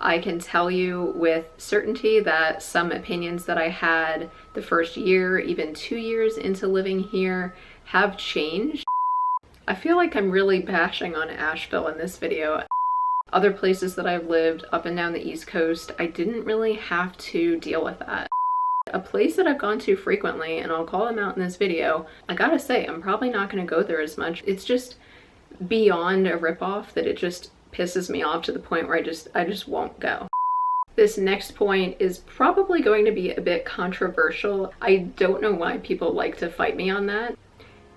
I can tell you with certainty that some opinions that I had the first year, even 2 years into living here, have changed. I feel like I'm really bashing on Asheville in this video. Other places that I've lived up and down the East Coast, I didn't really have to deal with that. A place that I've gone to frequently, and I'll call them out in this video, I gotta say, I'm probably not gonna go there as much. It's just beyond a ripoff that it just pisses me off to the point where I just won't go. This next point is probably going to be a bit controversial. I don't know why people like to fight me on that.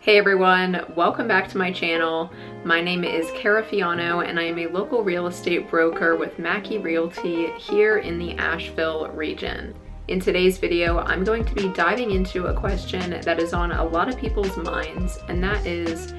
Hey everyone, welcome back to my channel. My name is Cara Fiano and I am a local real estate broker with Mackey Realty here in the Asheville region. In today's video, I'm going to be diving into a question that is on a lot of people's minds, and that is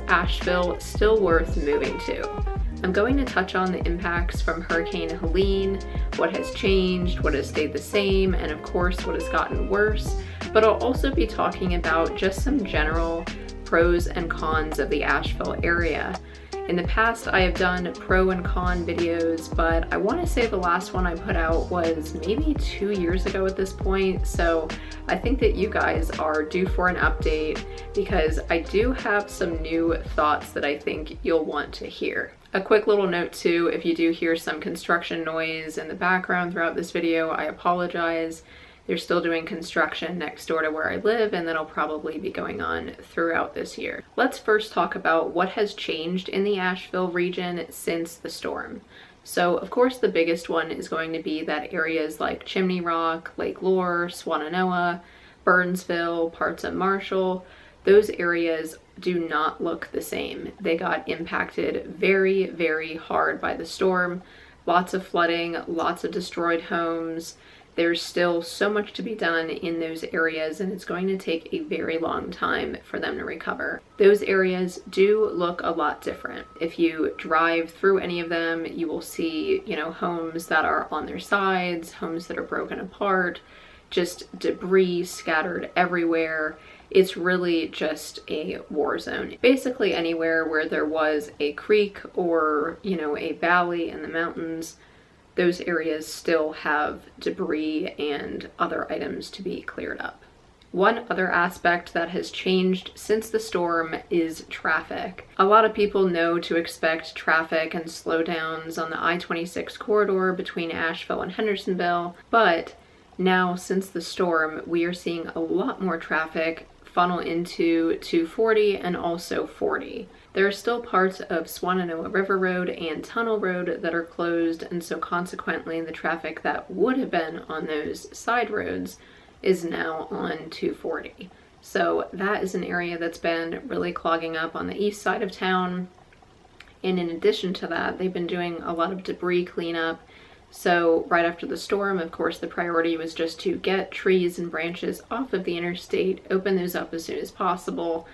Asheville still worth moving to? I'm going to touch on the impacts from Hurricane Helene, what has changed, what has stayed the same, and of course what has gotten worse, but I'll also be talking about just some general pros and cons of the Asheville area. In the past, I have done pro and con videos, but I want to say the last one I put out was maybe 2 years ago at this point, so I think that you guys are due for an update because I do have some new thoughts that I think you'll want to hear. A quick little note too, if you do hear some construction noise in the background throughout this video, I apologize. They're still doing construction next door to where I live, and that'll probably be going on throughout this year. Let's first talk about what has changed in the Asheville region since the storm. So of course the biggest one is going to be that areas like Chimney Rock, Lake Lure, Swannanoa, Burnsville, parts of Marshall, those areas do not look the same. They got impacted very, very hard by the storm. Lots of flooding, lots of destroyed homes. There's still so much to be done in those areas, and it's going to take a very long time for them to recover. Those areas do look a lot different. If you drive through any of them, you will see, homes that are on their sides, homes that are broken apart, just debris scattered everywhere. It's really just a war zone. Basically anywhere where there was a creek or, a valley in the mountains, those areas still have debris and other items to be cleared up. One other aspect that has changed since the storm is traffic. A lot of people know to expect traffic and slowdowns on the I-26 corridor between Asheville and Hendersonville, but now since the storm, we are seeing a lot more traffic funnel into 240 and also 40. There are still parts of Swannanoa River Road and Tunnel Road that are closed, and so consequently the traffic that would have been on those side roads is now on 240. So that is an area that's been really clogging up on the east side of town. And in addition to that, they've been doing a lot of debris cleanup. So right after the storm, of course, the priority was just to get trees and branches off of the interstate, open those up as soon as possible.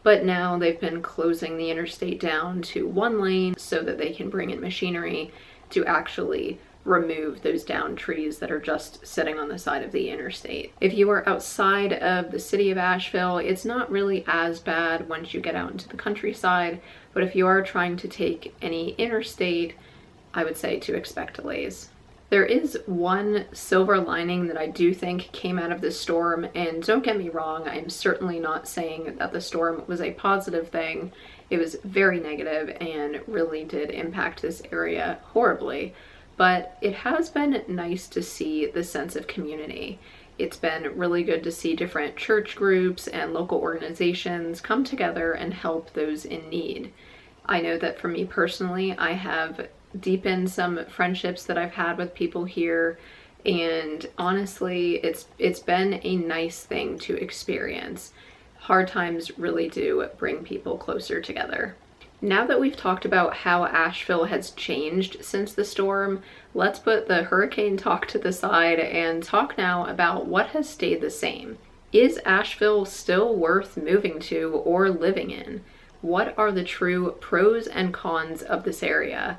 But now they've been closing the interstate down to one lane so that they can bring in machinery to actually remove those downed trees that are just sitting on the side of the interstate. If you are outside of the city of Asheville, it's not really as bad once you get out into the countryside, but if you are trying to take any interstate, I would say to expect delays. There is one silver lining that I do think came out of this storm, and don't get me wrong, I'm certainly not saying that the storm was a positive thing. It was very negative and really did impact this area horribly, but it has been nice to see the sense of community. It's been really good to see different church groups and local organizations come together and help those in need. I know that for me personally, I have deepened some friendships that I've had with people here, and honestly it's been a nice thing to experience. Hard times really do bring people closer together. Now that we've talked about how Asheville has changed since the storm, let's put the hurricane talk to the side and talk now about what has stayed the same. Is Asheville still worth moving to or living in? What are the true pros and cons of this area?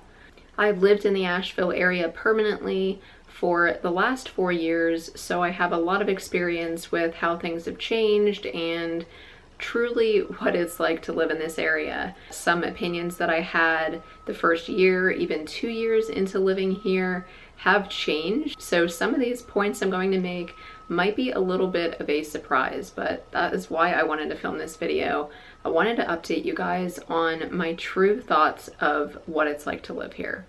I've lived in the Asheville area permanently for the last 4 years, so I have a lot of experience with how things have changed and truly what it's like to live in this area. Some opinions that I had the first year, even 2 years into living here, have changed. So some of these points I'm going to make might be a little bit of a surprise, but that is why I wanted to film this video. I wanted to update you guys on my true thoughts of what it's like to live here.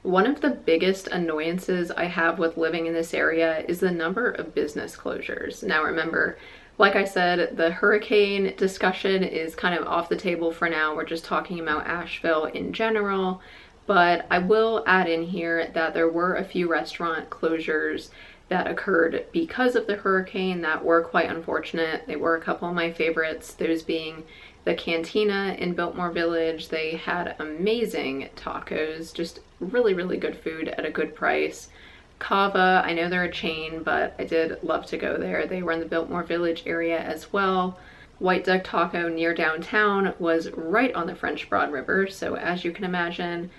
One of the biggest annoyances I have with living in this area is the number of business closures. Now remember, like I said, the hurricane discussion is kind of off the table for now. We're just talking about Asheville in general, but I will add in here that there were a few restaurant closures that occurred because of the hurricane that were quite unfortunate. They were a couple of my favorites, those being the Cantina in Biltmore Village. They had amazing tacos, just really, really good food at a good price. Cava, I know they're a chain, but I did love to go there. They were in the Biltmore Village area as well. White Duck Taco near downtown was right on the French Broad River, so as you can imagine,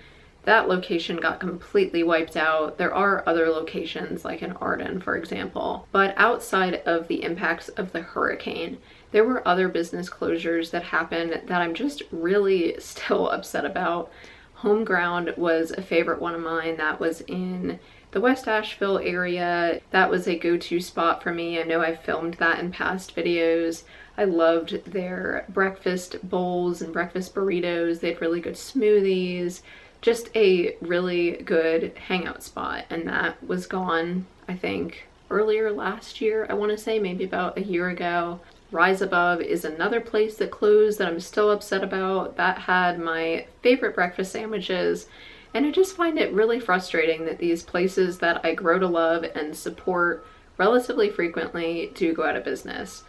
that location got completely wiped out. There are other locations like in Arden, for example, but outside of the impacts of the hurricane, there were other business closures that happened that I'm just really still upset about. Home Ground was a favorite one of mine. That was in the West Asheville area. That was a go-to spot for me. I know I've filmed that in past videos. I loved their breakfast bowls and breakfast burritos. They had really good smoothies. Just a really good hangout spot, and that was gone, I think, earlier last year, I want to say, maybe about a year ago. Rise Above is another place that closed that I'm still upset about. That had my favorite breakfast sandwiches, and I just find it really frustrating that these places that I grow to love and support relatively frequently do go out of business.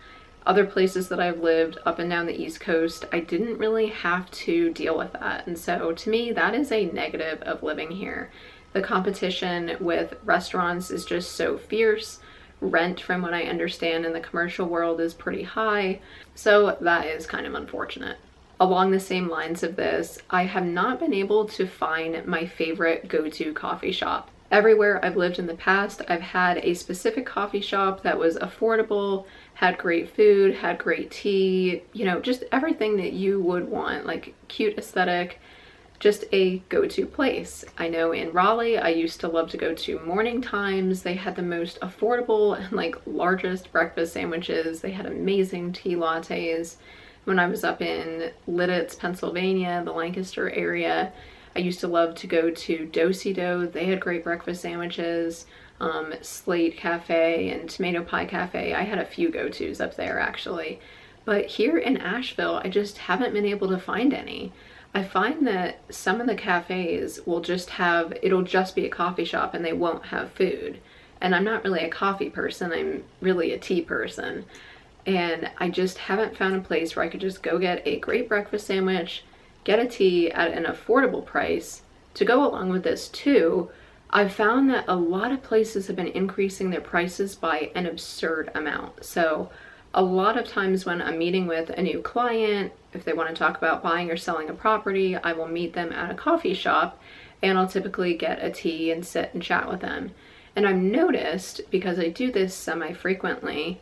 Other places that I've lived up and down the East Coast, I didn't really have to deal with that. And so to me, that is a negative of living here. The competition with restaurants is just so fierce. Rent, from what I understand in the commercial world, is pretty high. So that is kind of unfortunate. Along the same lines of this, I have not been able to find my favorite go-to coffee shop. Everywhere I've lived in the past, I've had a specific coffee shop that was affordable, had great food, had great tea, you know, just everything that you would want, like cute aesthetic, just a go-to place. I know in Raleigh, I used to love to go to Morning Times. They had the most affordable and like largest breakfast sandwiches. They had amazing tea lattes. When I was up in Lidditz, Pennsylvania, the Lancaster area, I used to love to go to Do-Si-Do. They had great breakfast sandwiches. Slate Cafe and Tomato Pie Cafe. I had a few go-tos up there actually. But here in Asheville, I just haven't been able to find any. I find that some of the cafes will just have, it'll just be a coffee shop and they won't have food. And I'm not really a coffee person, I'm really a tea person. And I just haven't found a place where I could just go get a great breakfast sandwich, get a tea at an affordable price. To go along with this too, I've found that a lot of places have been increasing their prices by an absurd amount. So a lot of times when I'm meeting with a new client, if they want to talk about buying or selling a property, I will meet them at a coffee shop and I'll typically get a tea and sit and chat with them. And I've noticed, because I do this semi-frequently,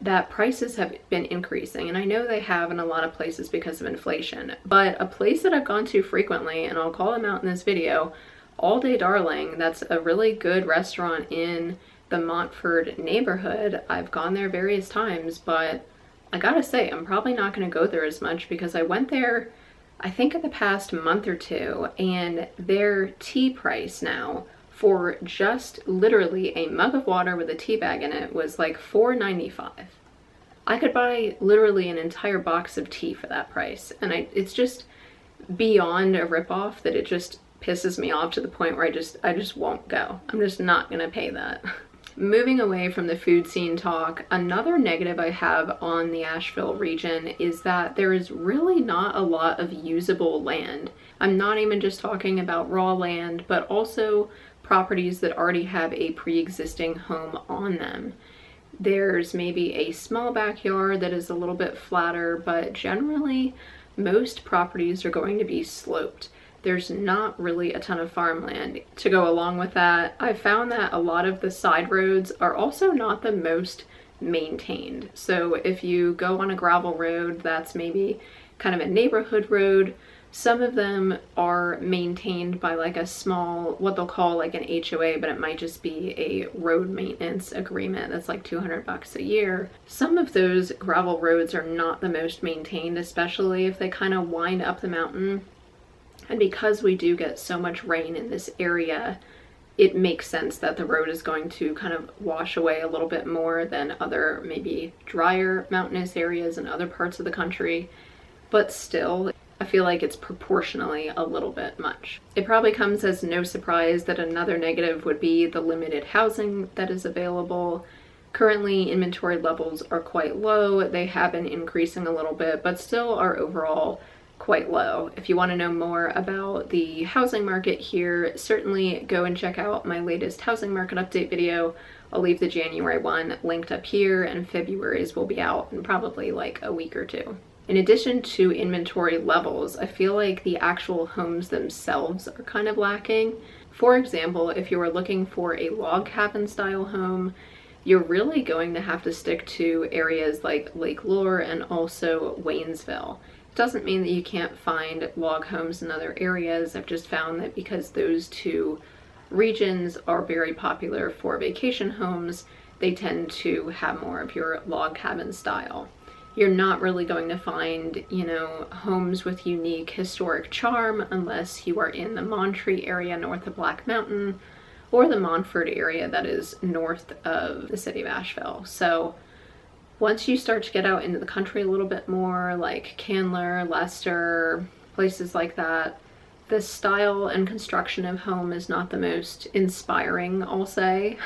that prices have been increasing, and I know they have in a lot of places because of inflation. But a place that I've gone to frequently, and I'll call them out in this video, All Day Darling, that's a really good restaurant in the Montford neighborhood. I've gone there various times, but I gotta say, I'm probably not gonna go there as much because I went there, I think in the past month or two, and their tea price now for just literally a mug of water with a tea bag in it was like $4.95. I could buy literally an entire box of tea for that price, and it's just beyond a ripoff that it just pisses me off to the point where I just won't go. I'm just not gonna pay that. Moving away from the food scene talk, another negative I have on the Asheville region is that there is really not a lot of usable land. I'm not even just talking about raw land, but also properties that already have a pre-existing home on them. There's maybe a small backyard that is a little bit flatter, but generally most properties are going to be sloped. There's not really a ton of farmland. To go along with that, I found that a lot of the side roads are also not the most maintained. So if you go on a gravel road that's maybe kind of a neighborhood road, some of them are maintained by like a small, what they'll call like an HOA, but it might just be a road maintenance agreement that's like $200 a year. Some of those gravel roads are not the most maintained, especially if they kind of wind up the mountain. And because we do get so much rain in this area, it makes sense that the road is going to kind of wash away a little bit more than other maybe drier mountainous areas in other parts of the country. But still, I feel like it's proportionally a little bit much. It probably comes as no surprise that another negative would be the limited housing that is available. Currently, inventory levels are quite low. They have been increasing a little bit, but still are overall quite low. If you want to know more about the housing market here, certainly go and check out my latest housing market update video. I'll leave the January one linked up here, and February's will be out in probably like a week or two. In addition to inventory levels, I feel like the actual homes themselves are kind of lacking. For example, if you are looking for a log cabin style home, you're really going to have to stick to areas like Lake Lure and also Waynesville. It doesn't mean that you can't find log homes in other areas. I've just found that because those two regions are very popular for vacation homes, they tend to have more of your log cabin style. You're not really going to find, you know, homes with unique historic charm unless you are in the Monterey area north of Black Mountain, or the Montford area that is north of the city of Asheville. So once you start to get out into the country a little bit more, like Candler, Leicester, places like that, the style and construction of home is not the most inspiring, I'll say.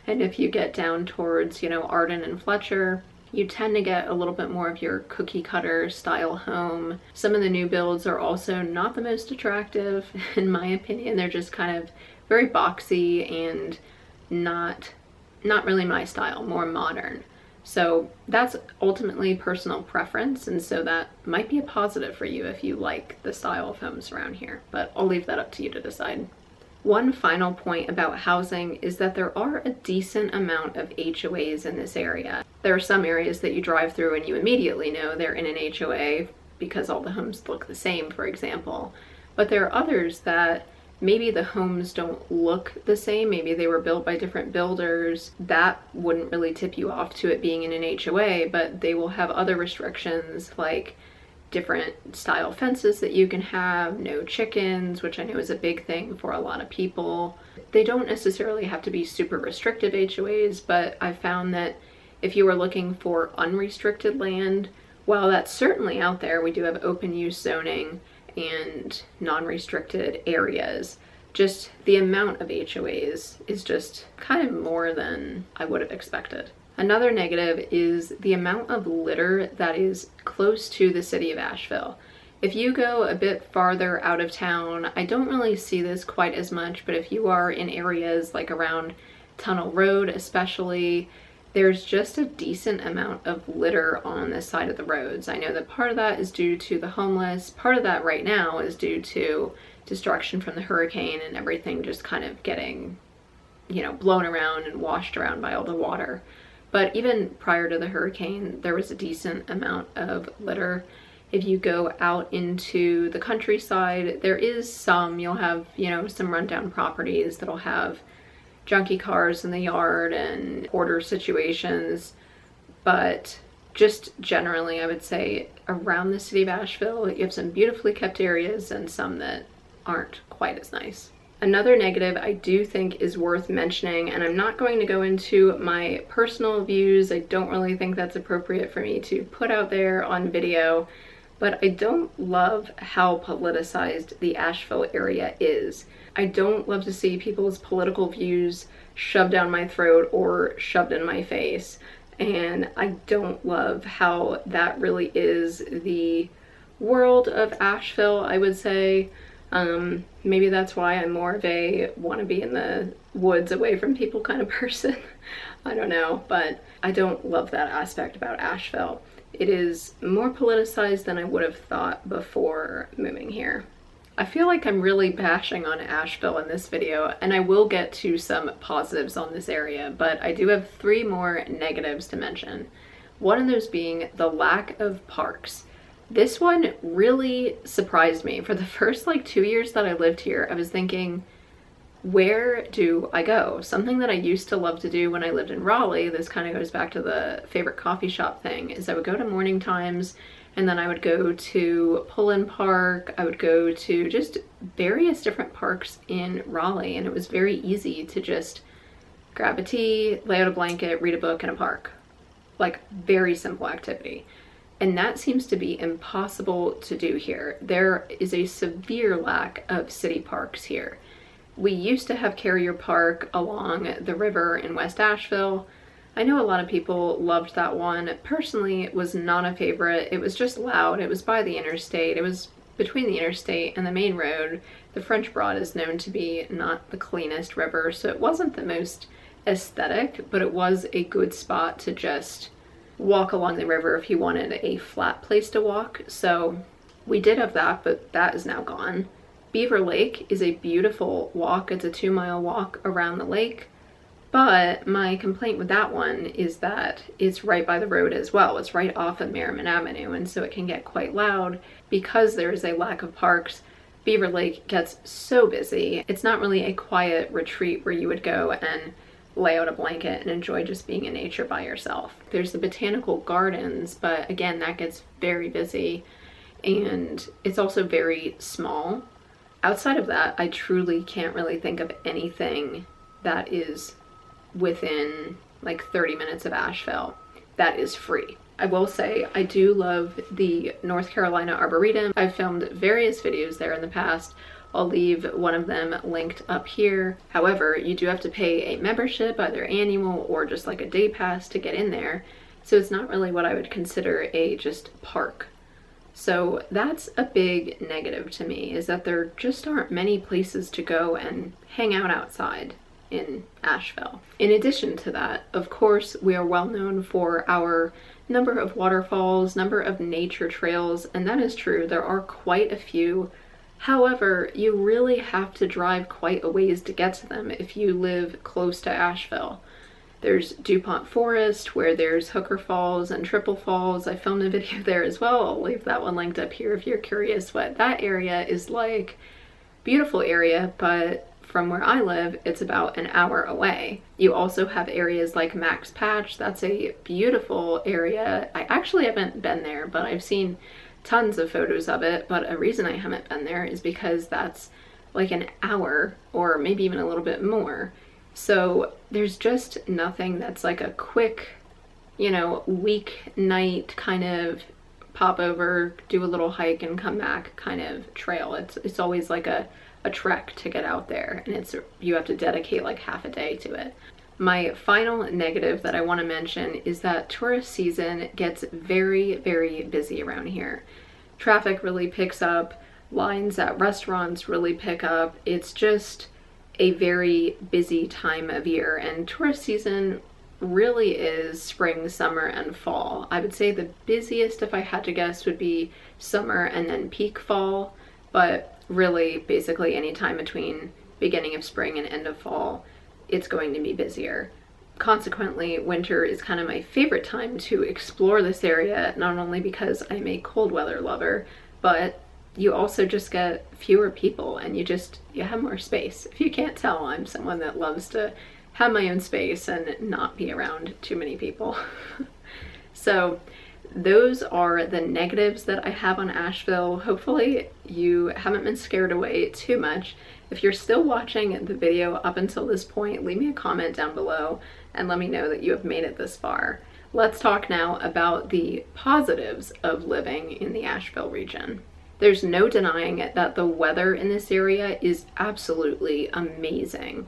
And if you get down towards, you know, Arden and Fletcher, you tend to get a little bit more of your cookie cutter style home. Some of the new builds are also not the most attractive, in my opinion. They're just kind of very boxy and not really my style, more modern. So that's ultimately personal preference, and so that might be a positive for you if you like the style of homes around here, but I'll leave that up to you to decide. One final point about housing is that there are a decent amount of HOAs in this area. There are some areas that you drive through and you immediately know they're in an HOA because all the homes look the same, for example. But there are others that maybe the homes don't look the same. Maybe they were built by different builders. That wouldn't really tip you off to it being in an HOA, but they will have other restrictions like different style fences that you can have, no chickens, which I know is a big thing for a lot of people. They don't necessarily have to be super restrictive HOAs, but I've found that if you are looking for unrestricted land, while that's certainly out there, we do have open use zoning and non-restricted areas. Just the amount of HOAs is just kind of more than I would have expected. Another negative is the amount of litter that is close to the city of Asheville. If you go a bit farther out of town, I don't really see this quite as much, but if you are in areas like around Tunnel Road especially, there's just a decent amount of litter on the side of the roads. I know that part of that is due to the homeless. Part of that right now is due to destruction from the hurricane and everything just kind of getting, you know, blown around and washed around by all the water. But even prior to the hurricane, there was a decent amount of litter. If you go out into the countryside, there is some, you'll have, you know, some rundown properties that'll have junky cars in the yard and hoarder situations. But just generally, I would say around the city of Asheville, you have some beautifully kept areas and some that aren't quite as nice. Another negative I do think is worth mentioning, and I'm not going to go into my personal views. I don't really think that's appropriate for me to put out there on video, but I don't love how politicized the Asheville area is. I don't love to see people's political views shoved down my throat or shoved in my face, and I don't love how that really is the world of Asheville, I would say. Maybe that's why I'm more of a want to be in the woods away from people kind of person. I don't know, but I don't love that aspect about Asheville. It is more politicized than I would have thought before moving here. I feel like I'm really bashing on Asheville in this video, and I will get to some positives on this area, but I do have 3 more negatives to mention. One of those being the lack of parks. This one really surprised me. For the first like 2 years that I lived here, I was thinking, where do I go? Something that I used to love to do when I lived in Raleigh, this kind of goes back to the favorite coffee shop thing, is I would go to morning times, and then I would go to Pullin Park, I would go to just various different parks in Raleigh, and it was very easy to just grab a tea, lay out a blanket, read a book in a park. Like, very simple activity. And that seems to be impossible to do here. There is a severe lack of city parks here. We used to have Carrier Park along the river in West Asheville. I know a lot of people loved that one. Personally, it was not a favorite. It was just loud. It was by the interstate. It was between the interstate and the main road. The French Broad is known to be not the cleanest river, so it wasn't the most aesthetic, but it was a good spot to just walk along the river if you wanted a flat place to walk. So we did have that, but that is now gone. Beaver Lake is a beautiful walk. It's a 2-mile walk around the lake. But my complaint with that one is that it's right by the road as well. It's right off of Merriman Avenue, and so it can get quite loud. Because there is a lack of parks, Beaver Lake gets so busy. It's not really a quiet retreat where you would go and lay out a blanket and enjoy just being in nature by yourself. There's the botanical gardens, but again, that gets very busy, and it's also very small. Outside of that, I truly can't really think of anything that is within like 30 minutes of Asheville that is free. I will say I do love the North Carolina Arboretum. I've filmed various videos there in the past. I'll leave one of them linked up here. However, you do have to pay a membership, either annual or just like a day pass to get in there. So it's not really what I would consider a just park. So that's a big negative to me, is that there just aren't many places to go and hang out outside in Asheville. In addition to that, of course, we are well known for our number of waterfalls, number of nature trails, and that is true. There are quite a few. However, you really have to drive quite a ways to get to them if you live close to Asheville. There's DuPont Forest, where there's Hooker Falls and Triple Falls. I filmed a video there as well. I'll leave that one linked up here if you're curious what that area is like. Beautiful area, but from where I live, it's about an hour away. You also have areas like Max Patch. That's a beautiful area. I actually haven't been there, but I've seen tons of photos of it. But a reason I haven't been there is because that's like an hour or maybe even a little bit more. So there's just nothing that's like a quick, you know, weeknight kind of pop over, do a little hike and come back kind of trail. It's always like a trek to get out there, and you have to dedicate like half a day to it. My final negative that I want to mention is that tourist season gets very, very busy around here. Traffic really picks up, lines at restaurants really pick up. It's just a very busy time of year, and tourist season really is spring, summer, and fall. I would say the busiest, if I had to guess, would be summer and then peak fall, but really basically any time between beginning of spring and end of fall, it's going to be busier. Consequently, winter is kind of my favorite time to explore this area, not only because I'm a cold weather lover, but you also just get fewer people and you have more space. If you can't tell, I'm someone that loves to have my own space and not be around too many people. So those are the negatives that I have on Asheville. Hopefully you haven't been scared away too much. If you're still watching the video up until this point, leave me a comment down below and let me know that you have made it this far. Let's talk now about the positives of living in the Asheville region. There's no denying that the weather in this area is absolutely amazing.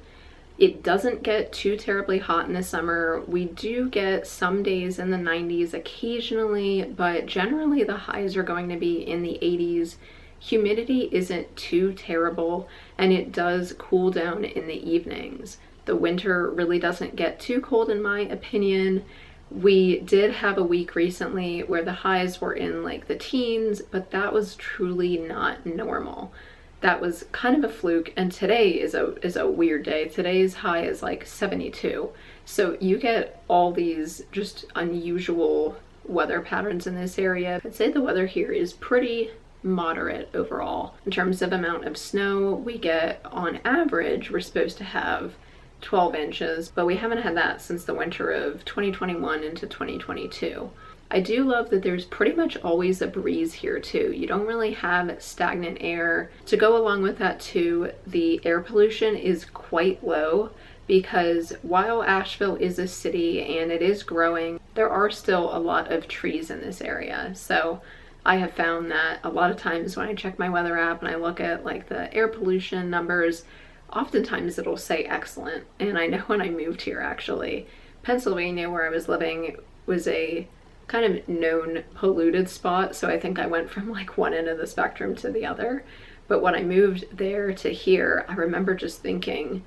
It doesn't get too terribly hot in the summer. We do get some days in the 90s occasionally, but generally the highs are going to be in the 80s. Humidity isn't too terrible, and it does cool down in the evenings. The winter really doesn't get too cold in my opinion. We did have a week recently where the highs were in like the teens, but that was truly not normal. that was kind of a fluke. And today is a weird day. Today's high is like 72. So you get all these just unusual weather patterns in this area. I'd say the weather here is pretty moderate overall. In terms of amount of snow, we get, on average, we're supposed to have 12 inches, but we haven't had that since the winter of 2021 into 2022. I do love that there's pretty much always a breeze here too. You don't really have stagnant air. To go along with that too, the air pollution is quite low, because while Asheville is a city and it is growing, there are still a lot of trees in this area. So I have found that a lot of times when I check my weather app and I look at like the air pollution numbers, oftentimes it'll say excellent. And I know when I moved here, actually, Pennsylvania, where I was living, was a kind of known polluted spot. So I think I went from like one end of the spectrum to the other. But when I moved there to here, I remember just thinking,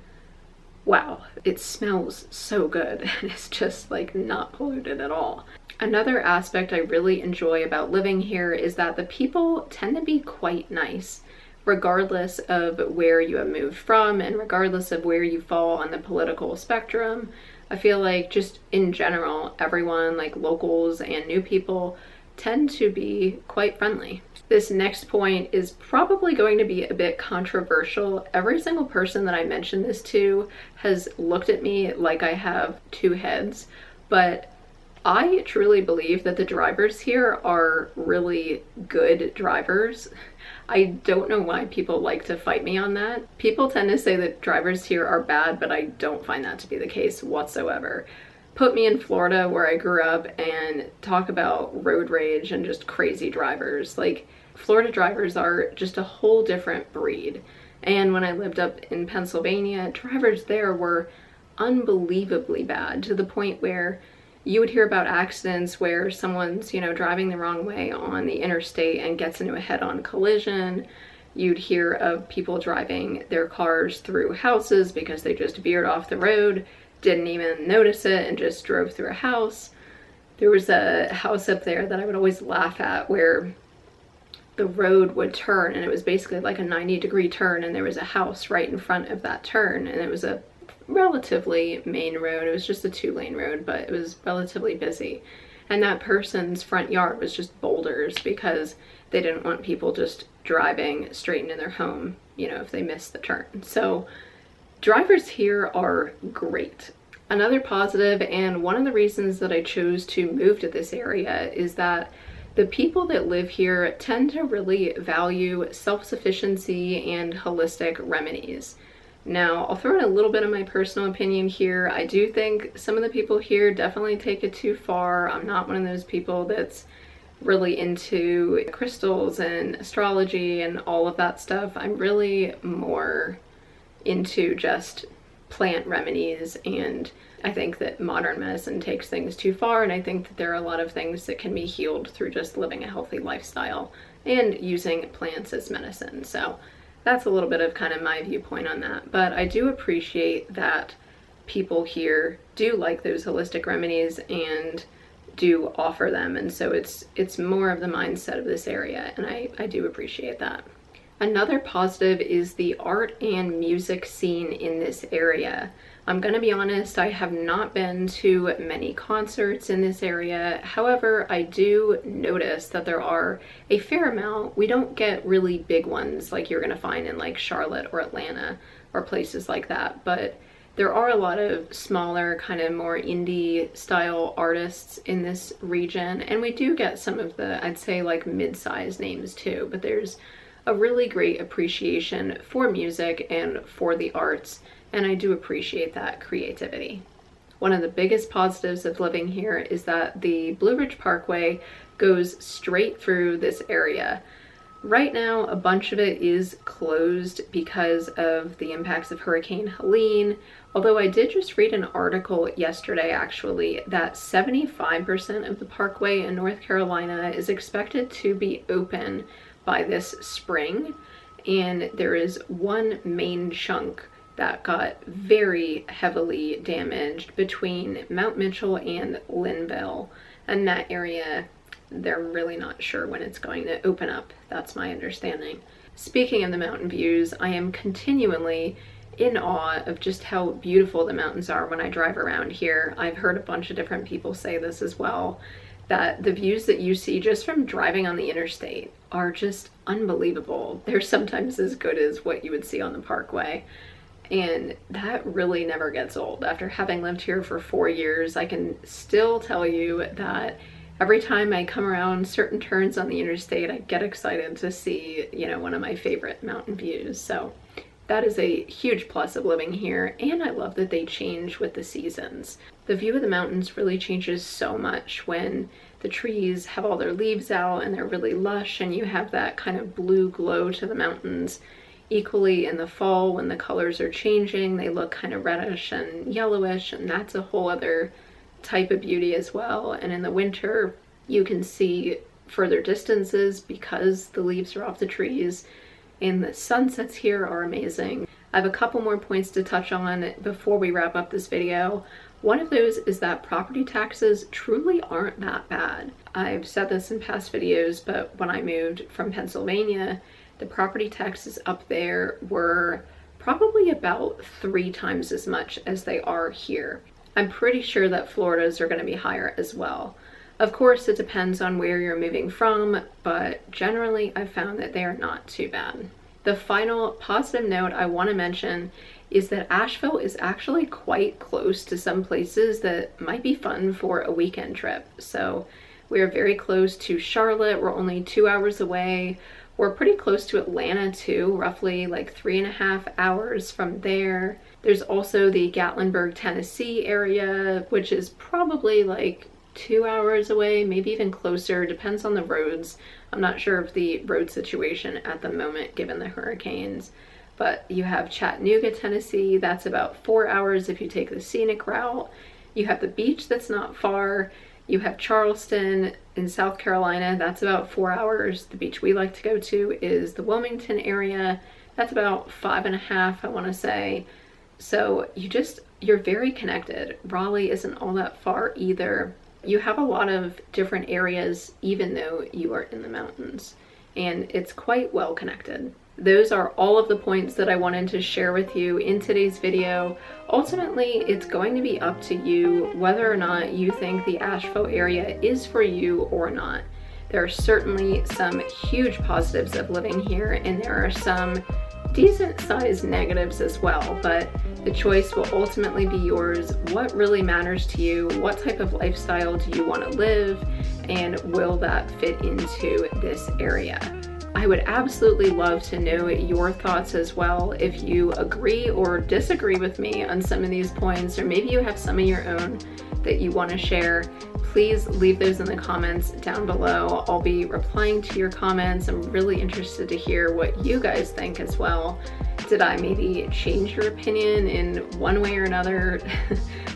wow, it smells so good. And it's just like not polluted at all. Another aspect I really enjoy about living here is that the people tend to be quite nice, regardless of where you have moved from and regardless of where you fall on the political spectrum. I feel like just in general, everyone, like locals and new people, tend to be quite friendly. This next point is probably going to be a bit controversial. Every single person that I mention this to has looked at me like I have two heads, but I truly believe that the drivers here are really good drivers. I don't know why people like to fight me on that. People tend to say that drivers here are bad, but I don't find that to be the case whatsoever. Put me in Florida, where I grew up, and talk about road rage and just crazy drivers. Like, Florida drivers are just a whole different breed. And when I lived up in Pennsylvania, drivers there were unbelievably bad, to the point where you would hear about accidents where someone's, driving the wrong way on the interstate and gets into a head-on collision. You'd hear of people driving their cars through houses because they just veered off the road, didn't even notice it, and just drove through a house. There was a house up there that I would always laugh at, where the road would turn, and it was basically like a 90-degree turn, and there was a house right in front of that turn, and it was a relatively main road. It was just a 2-lane road, but it was relatively busy. And that person's front yard was just boulders because they didn't want people just driving straight into their home, if they missed the turn. So drivers here are great. Another positive, and one of the reasons that I chose to move to this area, is that the people that live here tend to really value self-sufficiency and holistic remedies. Now, I'll throw in a little bit of my personal opinion here. I do think some of the people here definitely take it too far. I'm not one of those people that's really into crystals and astrology and all of that stuff. I'm really more into just plant remedies, and I think that modern medicine takes things too far, and I think that there are a lot of things that can be healed through just living a healthy lifestyle and using plants as medicine. So that's a little bit of kind of my viewpoint on that. But I do appreciate that people here do like those holistic remedies and do offer them. And so it's more of the mindset of this area, and I do appreciate that. Another positive is the art and music scene in this area. I'm gonna be honest, I have not been to many concerts in this area. However, I do notice that there are a fair amount. We don't get really big ones like you're gonna find in like Charlotte or Atlanta or places like that, but there are a lot of smaller, kind of more indie style artists in this region, and we do get some of the, I'd say, like mid-sized names too, but there's a really great appreciation for music and for the arts, and I do appreciate that creativity. One of the biggest positives of living here is that the Blue Ridge Parkway goes straight through this area. Right now, a bunch of it is closed because of the impacts of Hurricane Helene, although I did just read an article yesterday actually that 75% of the parkway in North Carolina is expected to be open by this spring, and there is one main chunk that got very heavily damaged between Mount Mitchell and Linville, and that area, they're really not sure when it's going to open up. That's my understanding. Speaking of the mountain views, I am continually in awe of just how beautiful the mountains are when I drive around here. I've heard a bunch of different people say this as well, that the views that you see just from driving on the interstate are just unbelievable. They're sometimes as good as what you would see on the parkway. And that really never gets old. After having lived here for 4 years, I can still tell you that every time I come around certain turns on the interstate, I get excited to see, you know, one of my favorite mountain views. So that is a huge plus of living here, and I love that they change with the seasons. The view of the mountains really changes so much when the trees have all their leaves out and they're really lush, and you have that kind of blue glow to the mountains. Equally in the fall, when the colors are changing, they look kind of reddish and yellowish, and that's a whole other type of beauty as well. And in the winter, you can see further distances because the leaves are off the trees, and the sunsets here are amazing. I have a couple more points to touch on before we wrap up this video. One of those is that property taxes truly aren't that bad. I've said this in past videos, but when I moved from Pennsylvania, the property taxes up there were probably about 3 times as much as they are here. I'm pretty sure that Florida's are going to be higher as well. Of course, it depends on where you're moving from, but generally I've found that they are not too bad. The final positive note I want to mention is that Asheville is actually quite close to some places that might be fun for a weekend trip. So we are very close to Charlotte. We're only 2 hours away. We're pretty close to Atlanta too, roughly like 3.5 hours from there. There's also the Gatlinburg, Tennessee area, which is probably like 2 hours away, maybe even closer, depends on the roads. I'm not sure of the road situation at the moment given the hurricanes. But you have Chattanooga, Tennessee, that's about 4 hours if you take the scenic route. You have the beach that's not far. You have Charleston in South Carolina, that's about 4 hours. The beach we like to go to is the Wilmington area. That's about 5.5, I want to say. So you're very connected. Raleigh isn't all that far either. You have a lot of different areas even though you are in the mountains, and it's quite well connected. Those are all of the points that I wanted to share with you in today's video. Ultimately, it's going to be up to you whether or not you think the Asheville area is for you or not. There are certainly some huge positives of living here, and there are some decent sized negatives as well, but the choice will ultimately be yours. What really matters to you? What type of lifestyle do you want to live? And will that fit into this area? I would absolutely love to know your thoughts as well. If you agree or disagree with me on some of these points, or maybe you have some of your own that you want to share, please leave those in the comments down below. I'll be replying to your comments. I'm really interested to hear what you guys think as well. Did I maybe change your opinion in one way or another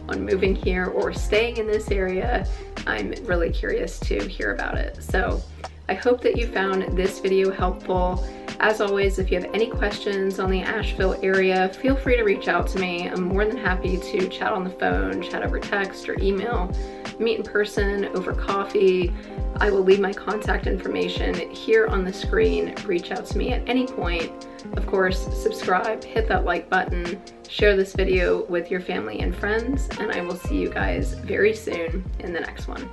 on moving here or staying in this area? I'm really curious to hear about it. So I hope that you found this video helpful. As always, if you have any questions on the Asheville area, feel free to reach out to me. I'm more than happy to chat on the phone, chat over text or email, meet in person over coffee. I will leave my contact information here on the screen. Reach out to me at any point. Of course, subscribe, hit that like button, share this video with your family and friends, and I will see you guys very soon in the next one.